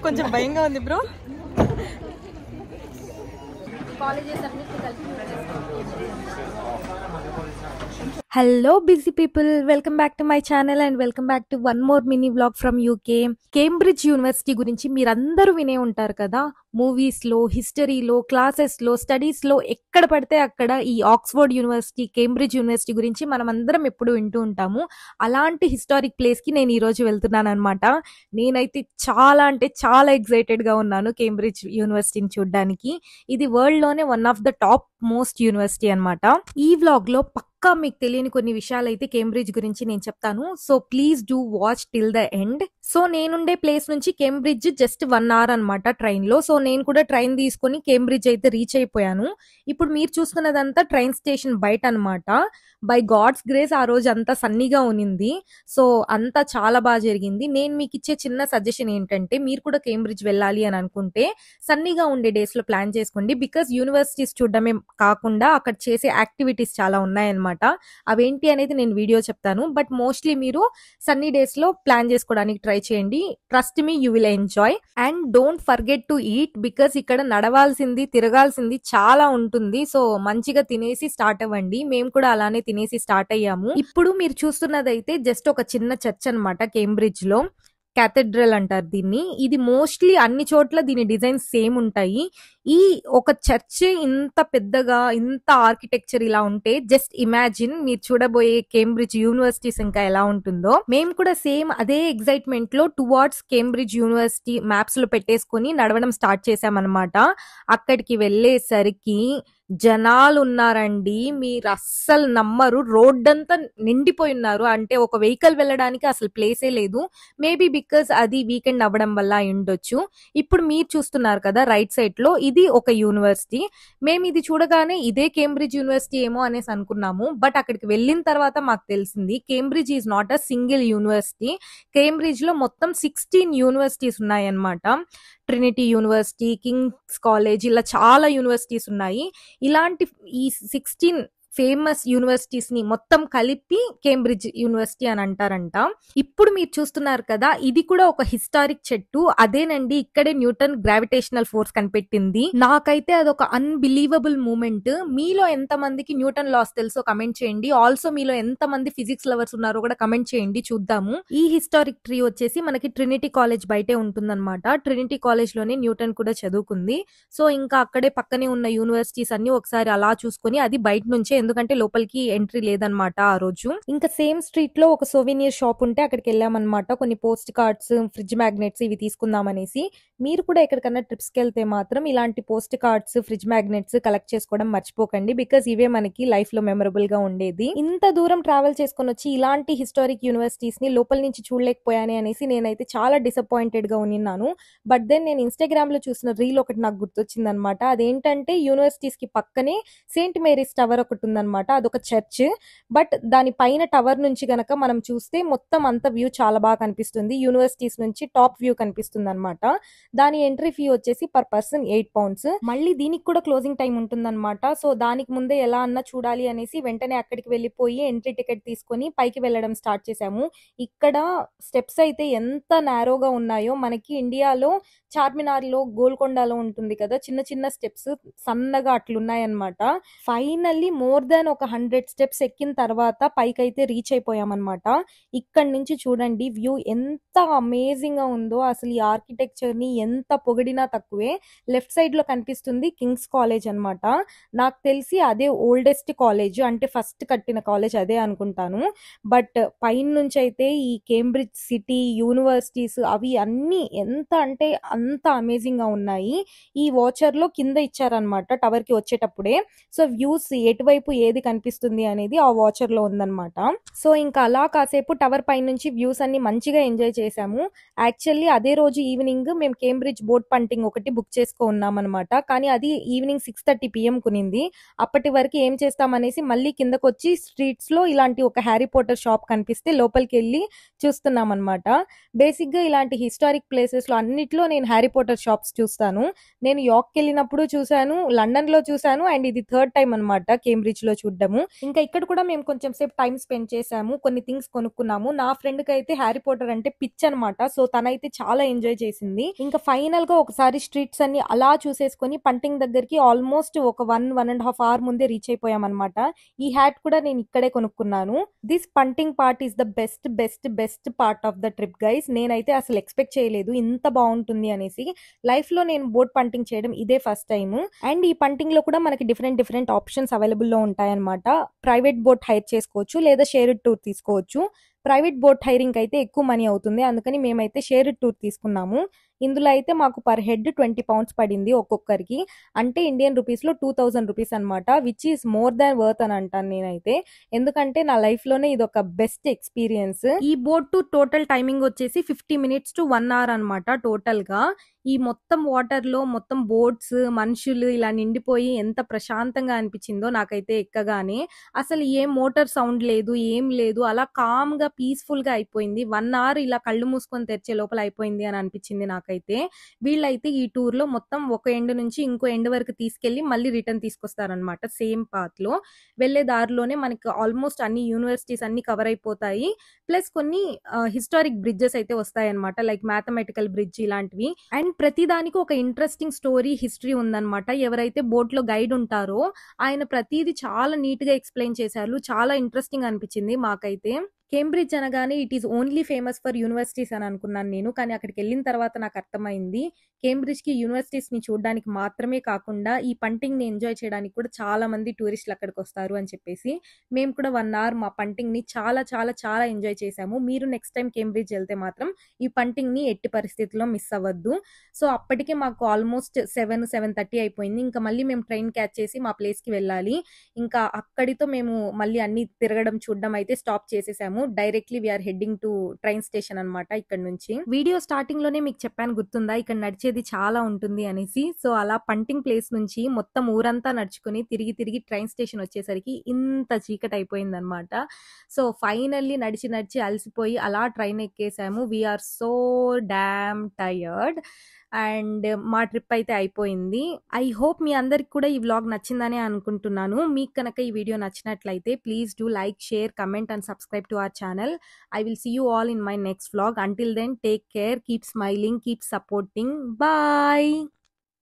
కొంచెం భయంగా ఉంది bro. Hello busy people, welcome back to my channel and welcome back to one more mini vlog from UK. Cambridge university గురించి మీరందరూ వినే ఉంటారు కదా. మూవీస్లో, హిస్టరీలో, క్లాసెస్లో, స్టడీస్లో ఎక్కడ పడితే అక్కడ ఈ ఆక్స్ఫర్డ్ యూనివర్సిటీ, కేంబ్రిడ్జ్ యూనివర్సిటీ గురించి మనం అందరం ఎప్పుడు వింటూ ఉంటాము. అలాంటి హిస్టారిక్ ప్లేస్కి నేను ఈరోజు వెళ్తున్నాను అనమాట. నేనైతే చాలా అంటే చాలా ఎక్సైటెడ్గా ఉన్నాను కేంబ్రిడ్జ్ యూనివర్సిటీని చూడడానికి. ఇది వరల్డ్లోనే one of the top most university అనమాట. ఈ వ్లాగ్లో పక్కా మీకు తెలియని కొన్ని విషయాలు అయితే కేంబ్రిడ్జ్ గురించి నేను చెప్తాను. So please do watch till the end. So నేనుండే ప్లేస్ నుంచి కేంబ్రిడ్జ్ జస్ట్ 1 hour అనమాట ట్రైన్లో. సో నేను కూడా ట్రైన్ తీసుకొని కేంబ్రిడ్జ్ అయితే రీచ్ అయిపోయాను. ఇప్పుడు మీరు చూస్తున్నదంతా ట్రైన్ స్టేషన్ బయట అనమాట. బై గాడ్స్ గ్రేస్ ఆ రోజు అంతా సన్నీగా ఉనింది. సో అంతా చాలా బాగా జరిగింది. నేను మీకు ఇచ్చే చిన్న సజెషన్ ఏంటంటే, మీరు కూడా కేంబ్రిడ్జ్ వెళ్ళాలి అని అనుకుంటే సన్నీగా ఉండే డేస్ లో ప్లాన్ చేసుకోండి. బికాస్ యూనివర్సిటీస్ చూడడమే కాకుండా అక్కడ చేసే యాక్టివిటీస్ చాలా ఉన్నాయన్నమాట. అవేంటి అనేది నేను వీడియో చెప్తాను. బట్ మోస్ట్లీ మీరు సన్నీ డేస్ లో ప్లాన్ చేసుకోవడానికి ట్రై చేయండి. Trust me, you will enjoy. And don't forget to eat, because ఇక్కడ నడవాల్సింది, తిరగాల్సింది చాలా ఉంటుంది. సో మంచిగా తినేసి స్టార్ట్ అవ్వండి. మేము కూడా అలానే తినేసి స్టార్ట్ అయ్యాము. ఇప్పుడు మీరు చూస్తున్నదైతే జస్ట్ ఒక చిన్న చర్చ్ అనమాట కేంబ్రిడ్జ్ లో. క్యాథెడ్రల్ అంటారు దీన్ని. ఇది మోస్ట్లీ అన్ని చోట్ల దీని డిజైన్స్ సేమ్ ఉంటాయి. ఈ ఒక చర్చ్ ఇంత పెద్దగా, ఇంత ఆర్కిటెక్చర్ ఇలా ఉంటే జస్ట్ ఇమాజిన్ మీరు చూడబోయే కేంబ్రిడ్జ్ యూనివర్సిటీస్ ఇంకా ఎలా ఉంటుందో. మేము కూడా సేమ్ అదే ఎక్సైట్మెంట్ లో టువార్డ్స్ కేంబ్రిడ్జ్ యూనివర్సిటీ మ్యాప్స్ లో పెట్టేసుకుని నడవడం స్టార్ట్ చేసామన్నమాట. అక్కడికి వెళ్ళేసరికి జనాలు ఉన్నారండి, మీరు అస్సలు నమ్మరు. రోడ్డంతా నిండిపోయి ఉన్నారు. అంటే ఒక వెహికల్ వెళ్ళడానికి అసలు ప్లేసే లేదు. మేబీ బికాస్ అది వీకెండ్ అవ్వడం వల్ల అయి ఉండొచ్చు. ఇప్పుడు మీరు చూస్తున్నారు కదా రైట్ సైడ్ లో, ఇది ఒక యూనివర్సిటీ. మేము ఇది చూడగానే ఇదే కేంబ్రిడ్జ్ యూనివర్సిటీ ఏమో అనేసి అనుకున్నాము. బట్ అక్కడికి వెళ్ళిన తర్వాత మాకు తెలిసింది Cambridge is not a single university. Cambridge లో మొత్తం 16 యూనివర్సిటీస్ ఉన్నాయన్నమాట. ట్రినిటీ యూనివర్సిటీ, కింగ్స్ కాలేజ్, ఇలా చాలా యూనివర్సిటీస్ ఉన్నాయి. ఇలాంటి ఈ 16 ఫేమస్ యూనివర్సిటీస్ ని మొత్తం కలిపి కేంబ్రిడ్జ్ యూనివర్సిటీ అని అంటారంట. ఇప్పుడు మీరు చూస్తున్నారు కదా, ఇది కూడా ఒక హిస్టారిక్ చెట్టు. అదేనండి, ఇక్కడే న్యూటన్ గ్రావిటేషనల్ ఫోర్స్ కనిపెట్టింది. నాకైతే అదొక అన్బిలీవబుల్ మూమెంట్. మీలో ఎంత మందికి న్యూటన్ లాస్ తెలుసో కమెంట్ చేయండి. ఆల్సో మీలో ఎంత మంది ఫిజిక్స్ లవర్స్ ఉన్నారో కూడా కమెంట్ చేయండి, చూద్దాము. ఈ హిస్టారిక్ ట్రీ వచ్చేసి మనకి ట్రినిటీ కాలేజ్ బయటే ఉంటుందన్నమాట. ట్రినిటీ కాలేజ్ లోనే న్యూటన్ కూడా చదువుకుంది. సో ఇంకా అక్కడే పక్కనే ఉన్న యూనివర్సిటీస్ అన్ని ఒకసారి అలా చూసుకొని, అది బయట నుంచే, ఎందుకంటే లోపలికి ఎంట్రీ లేదనమాట ఆ రోజు. ఇంకా సేమ్ స్ట్రీట్ లో ఒక సోవెనియర్ షాప్ ఉంటే అక్కడికి వెళ్ళామన్నమాట. కొన్ని పోస్ట్ కార్డ్స్, ఫ్రిడ్జ్ మ్యాగ్నెట్స్ ఇవి తీసుకుందామనేసి. మీరు కూడా ఎక్కడికన్నా ట్రిప్స్ కి వెళ్తే మాత్రం ఇలాంటి post cards, fridge magnets collect చేసుకోవడం మర్చిపోకండి. బికాస్ ఇవే మనకి లైఫ్ లో మెమరబుల్ గా ఉండేది. ఇంత దూరం ట్రావెల్ చేసుకొని వచ్చి ఇలాంటి హిస్టారిక్ యూనివర్సిటీస్ ని లోపల నుంచి చూడలేకపోయానే అనేసి నేనైతే చాలా డిసప్పాయింటెడ్ గా ఉన్నాను. బట్ దెన్ నేను ఇన్స్టాగ్రామ్ లో చూసిన రీల్ ఒకటి నాకు గుర్తొచ్చింది అనమాట. అదేంటంటే యూనివర్సిటీస్ కి పక్కనే సెయింట్ మేరీస్ టవర్ ఒకటి ఉందన్నమాట. అదొక చర్చ్. బట్ దాని పైన టవర్ నుంచి గనక మనం చూస్తే మొత్తం అంత వ్యూ చాలా బాగా కనిపిస్తుంది. యూనివర్సిటీస్ నుంచి టాప్ వ్యూ కనిపిస్తుంది అనమాట. దాని ఎంట్రీ ఫీ వచ్చేసి పర్ పర్సన్ 8 pounds. మళ్ళీ దీనికి కూడా క్లోజింగ్ టైం ఉంటుందన్నమాట. సో దానికి ముందే ఎలా అన్నా చూడాలి అనేసి వెంటనే అక్కడికి వెళ్ళిపోయి ఎంట్రీ టికెట్ తీసుకొని పైకి వెళ్ళడం స్టార్ట్ చేశాము. ఇక్కడ స్టెప్స్ అయితే ఎంత నారోగా ఉన్నాయో, మనకి ఇండియాలో చార్మినార్ లో, గోల్కొండలో ఉంటుంది కదా చిన్న చిన్న స్టెప్స్, సన్నగా అట్లున్నాయన్నమాట. ఫైనల్లీ మోర్ దాన్ ఒక 100 steps ఎక్కిన తర్వాత పైకైతే రీచ్ అయిపోయామన్నమాట. ఇక్కడ నుంచి చూడండి వ్యూ ఎంత అమేజింగ్ గా ఉందో. అసలు ఈ ఆర్కిటెక్చర్ ని ఎంత పొగిడినా తక్కువే. లెఫ్ట్ సైడ్ లో కనిపిస్తుంది కింగ్స్ కాలేజ్ అన్నమాట. నాకు తెలిసి అదే ఓల్డెస్ట్ కాలేజ్, అంటే ఫస్ట్ కట్టిన కాలేజ్ అదే అనుకుంటాను. బట్ పైన నుంచి అయితే ఈ కేంబ్రిడ్జ్ సిటీ, యూనివర్సిటీస్ అవి అన్ని ఎంత అంటే అంత అమేజింగ్ గా ఉన్నాయి. ఈ వాచర్ లో కింద ఇచ్చారనమాట టవర్ కి వచ్చేటప్పుడే. సో వ్యూస్ ఎటువైపు ఏది కనిపిస్తుంది అనేది ఆ వాచర్ లో ఉందన్నమాట. సో ఇంకా అలా కాసేపు టవర్ పై నుంచి వ్యూస్ అన్ని మంచిగా ఎంజాయ్ చేసాము. యాక్చువల్లీ అదే రోజు ఈవినింగ్ మేము కేంబ్రిడ్జ్ బోట్ పంటింగ్ ఒకటి బుక్ చేసుకున్నాం అనమాట. కానీ అది ఈవినింగ్ 6:30 PM కునింది. అప్పటి వరకు ఏం చేస్తామనేసి మళ్ళీ కిందకు వచ్చి స్ట్రీట్స్ లో ఇలాంటి ఒక హ్యారీ పోటర్ షాప్ కనిపిస్తే లోపలికి వెళ్ళి చూస్తున్నాం అనమాట. బేసిక్ గా ఇలాంటి హిస్టారిక్ ప్లేసెస్ లో అన్నిట్లో నేను హ్యారీ పోటర్ షాప్స్ చూస్తాను. నేను యార్క్ వెళ్ళినప్పుడు చూసాను, లండన్ లో చూసాను, అండ్ ఇది 3rd time అనమాట కేంబ్రిడ్జ్ బీచ్ లో చూడడము. ఇంకా ఇక్కడ కూడా మేము కొంచెం సేపు టైం స్పెండ్ చేసాము, కొన్ని థింగ్స్ కొనుక్కున్నాము. నా ఫ్రెండ్ కి అయితే హ్యారీ పోటర్ అంటే పిచ్ అనమాట, సో తనైతే చాలా ఎంజాయ్ చేసింది. ఇంకా ఫైనల్ గా ఒకసారి స్ట్రీట్స్ అన్ని అలా చూసేసుకొని పంటింగ్ దగ్గరికి ఆల్మోస్ట్ ఒక 1.5 అవర్ ముందే రీచ్ అయిపోయాం అనమాట. ఈ హ్యాట్ కూడా నేను ఇక్కడే కొనుక్కున్నాను. This punting part is the best best best part of the trip guys. నేనైతే అసలు ఎక్స్పెక్ట్ చేయలేదు ఇంత బాగుంటుంది అనేసి. లైఫ్ లో నేను బోట్ పంటింగ్ చేయడం ఇదే ఫస్ట్ టైం. అండ్ ఈ పంటింగ్ లో కూడా మనకి డిఫరెంట్ డిఫరెంట్ ఆప్షన్స్ అవైలబుల్ లో ఉంటాయన్నమాట. ప్రైవేట్ బోట్ హైర్ చేసుకోవచ్చు లేదా షేర్డ్ టూర్ తీసుకోవచ్చు. ప్రైవేట్ బోట్ హైరింగ్ అయితే ఎక్కువ మనీ అవుతుంది, అందుకని మేమైతే షేర్డ్ టూర్ తీసుకున్నాము. ఇందులో అయితే మాకు పర్ హెడ్ 20 పౌండ్స్ పడింది ఒక్కొక్కరికి, అంటే ఇండియన్ రూపీస్ లో 2000 రూపీస్ అనమాట, which is more than worth అని అంటాను నేనైతే. ఎందుకంటే నా లైఫ్ లోనే ఇది ఒక బెస్ట్ ఎక్స్పీరియన్స్. ఈ బోట్ టు టోటల్ టైమింగ్ వచ్చేసి 50 minutes to 1 hour అనమాట టోటల్ గా. ఈ మొత్తం వాటర్ లో మొత్తం బోట్స్ మనుషులు ఇలా నిండిపోయి ఎంత ప్రశాంతంగా అనిపించిందో నాకైతే ఎక్కగానే. అసలు ఏం మోటార్ సౌండ్ లేదు, ఏం లేదు, అలా కామ్ గా పీస్ఫుల్ గా అయిపోయింది. 1 hour ఇలా కళ్ళు మూసుకొని తెరిచే లోపల అయిపోయింది అని అనిపించింది నాకైతే. వీళ్ళైతే ఈ టూర్ లో మొత్తం ఒక ఎండ్ నుంచి ఇంకో ఎండ్ వరకు తీసుకెళ్లి మళ్ళీ రిటర్న్ తీసుకొస్తారనమాట. సేమ్ పాత్ లో వెళ్లే దారిలోనే మనకి ఆల్మోస్ట్ అన్ని యూనివర్సిటీస్ అన్ని కవర్ అయిపోతాయి. ప్లస్ కొన్ని హిస్టారిక్ బ్రిడ్జెస్ అయితే వస్తాయి అనమాట, లైక్ మ్యాథమెటికల్ బ్రిడ్జ్ ఇలాంటివి. అండ్ ప్రతి దానికి ఒక ఇంట్రెస్టింగ్ స్టోరీ హిస్టరీ ఉందన్నమాట. ఎవరైతే బోట్ లో గైడ్ ఉంటారో ఆయన ప్రతిదీ చాలా నీట్ గా ఎక్స్ప్లెయిన్ చేశారు. చాలా ఇంట్రెస్టింగ్ అనిపించింది మాకైతే. కేంబ్రిడ్జ్ అనగానే it is only famous for universities అని అనుకున్నాను నేను, కానీ అక్కడికి వెళ్ళిన తర్వాత నాకు అర్థమైంది కేంబ్రిడ్జ్ కి యూనివర్సిటీస్ ని చూడడానికి మాత్రమే కాకుండా ఈ పంటింగ్ ని ఎంజాయ్ చేయడానికి కూడా చాలా మంది టూరిస్టులు అక్కడికి వస్తారు అని చెప్పేసి. మేము కూడా 1 hour మా పంటింగ్ ని చాలా చాలా చాలా ఎంజాయ్ చేసాము. మీరు నెక్స్ట్ టైం కేంబ్రిడ్జ్ వెళ్తే మాత్రం ఈ పంటింగ్ ని ఎట్టి పరిస్థితుల్లో మిస్ అవ్వద్దు. సో అప్పటికే మాకు ఆల్మోస్ట్ 7-7:30 అయిపోయింది. ఇంకా మళ్ళీ మేము ట్రైన్ క్యాచ్ చేసి మా ప్లేస్ కి వెళ్ళాలి. ఇంకా అక్కడితో మేము మళ్ళీ అన్ని తిరగడం చూడడం అయితే స్టాప్ చేసేసాము. Directly we are heading to train station అనమాట. ఇక్కడ నుంచి వీడియో స్టార్టింగ్ లోనే మీకు చెప్పాను గుర్తుందా, ఇక్కడ నడిచేది చాలా ఉంటుంది అనేసి. సో అలా పంటింగ్ ప్లేస్ నుంచి మొత్తం ఊరంతా నడుచుకుని తిరిగి తిరిగి ట్రైన్ స్టేషన్ వచ్చేసరికి ఇంత చీకటి అయిపోయింది అనమాట. సో ఫైనల్లీ నడిచి నడిచి అలసిపోయి అలా ట్రైన్ ఎక్కేసాము. We are so damn tired and మా ట్రిప్ అయితే అయిపోయింది. ఐ హోప్ మీ అందరికి కూడా ఈ వ్లాగ్ నచ్చిందని అనుకుంటున్నాను. మీకు కనుక ఈ వీడియో నచ్చినట్లయితే please do like, share, comment and subscribe to our channel. I will see you all in my next vlog. Until then, take care, keep smiling, keep supporting. Bye.